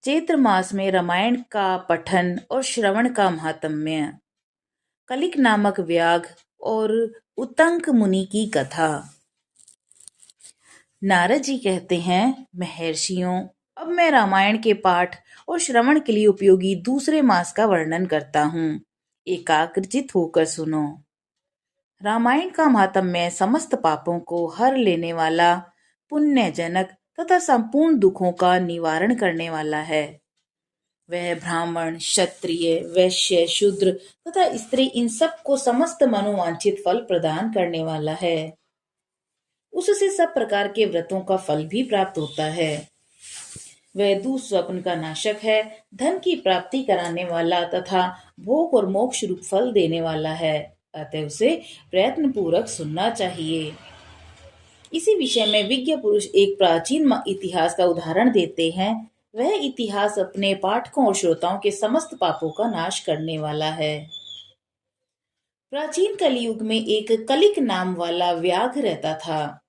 चैत्र मास में रामायण का पठन और श्रवण का महात्म्य। कलिक नामक व्याघ्र और उतंक मुनि की कथा। नारद जी कहते हैं, महर्षियों, अब मैं रामायण के पाठ और श्रवण के लिए उपयोगी दूसरे मास का वर्णन करता हूँ। एकाग्रचित होकर सुनो। रामायण का महात्म्य समस्त पापों को हर लेने वाला, पुण्यजनक तथा संपूर्ण दुखों का निवारण करने वाला है। वह ब्राह्मण, क्षत्रिय, वैश्य, शूद्र तथा स्त्री इन सब को समस्त मनोवांछित फल प्रदान करने वाला है। उससे सब प्रकार के व्रतों का फल भी प्राप्त होता है। वह दुःस्वप्न का नाशक है, धन की प्राप्ति कराने वाला तथा भोग और मोक्ष रूप फल देने वाला है। अतः उसे प्रयत्न पूर्वक सुनना चाहिए। इसी विषय में विज्ञ पुरुष एक प्राचीन इतिहास का उदाहरण देते हैं। वह इतिहास अपने पाठकों और श्रोताओं के समस्त पापों का नाश करने वाला है। प्राचीन कलयुग में एक कलिक नाम वाला व्याघ्र रहता था।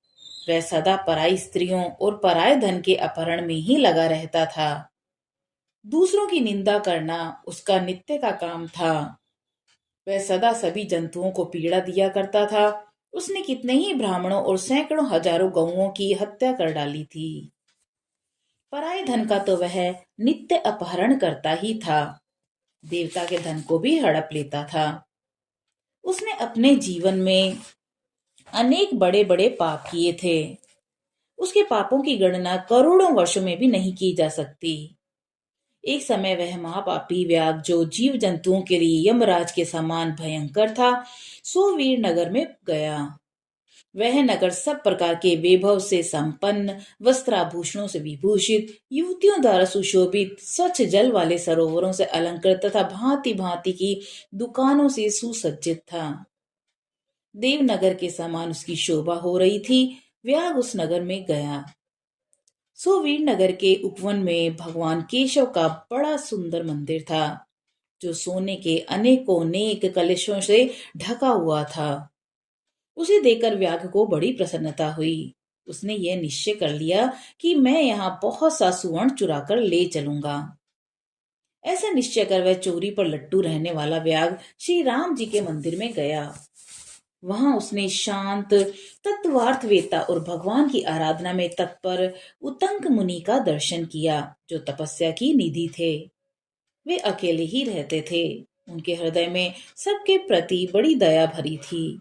वह सदा पराई स्त्रियों और पराये धन के अपहरण में ही लगा रहता था। दूसरों की निंदा करना उसका नित्य का काम था। वह सदा सभी जंतुओं को पीड़ा दिया करता था। उसने कितने ही ब्राह्मणों और सैकड़ों हजारों गौओं की हत्या कर डाली थी। पराये धन का तो वह नित्य अपहरण करता ही था। देवता के धन को भी हड़प लेता था। उसने अपने जीवन में अनेक बड़े बड़े पाप किए थे। उसके पापों की गणना करोड़ों वर्षों में भी नहीं की जा सकती। एक समय वह महापापी व्याघ्र, जो जीव जंतुओं के लिए यमराज के समान भयंकर था, सोवीर नगर में गया। वह नगर सब प्रकार के वैभव से संपन्न, वस्त्राभूषणों से विभूषित, युवतियों द्वारा सुशोभित, स्वच्छ जल वाले सरोवरों से अलंकृत तथा भांति भांति की दुकानों से सुसज्जित था। देवनगर के समान उसकी शोभा हो रही थी। व्याघ्र उस नगर में गया। सोवीर नगर के उपवन में भगवान केशव का बड़ा सुंदर मंदिर था, जो सोने के अनेकों अनेक कलशों से ढका हुआ था। उसे देखकर व्याघ्र को बड़ी प्रसन्नता हुई। उसने यह निश्चय कर लिया कि मैं यहाँ बहुत सा सुवर्ण चुरा कर ले चलूंगा। ऐसा निश्चय कर वह चोरी पर लट्टू रहने वाला व्याघ्र श्री राम जी के मंदिर में गया। वहां उसने शांत, तत्वार्थवेता और भगवान की आराधना में तत्पर उतंक मुनि का दर्शन किया, जो तपस्या की निधि थे। वे अकेले ही रहते थे। उनके हृदय में सबके प्रति बड़ी दया भरी थी।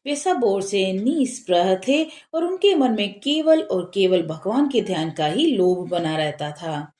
वे सब ओर से निस्पृह थे और उनके मन में केवल और केवल भगवान के ध्यान का ही लोभ बना रहता था।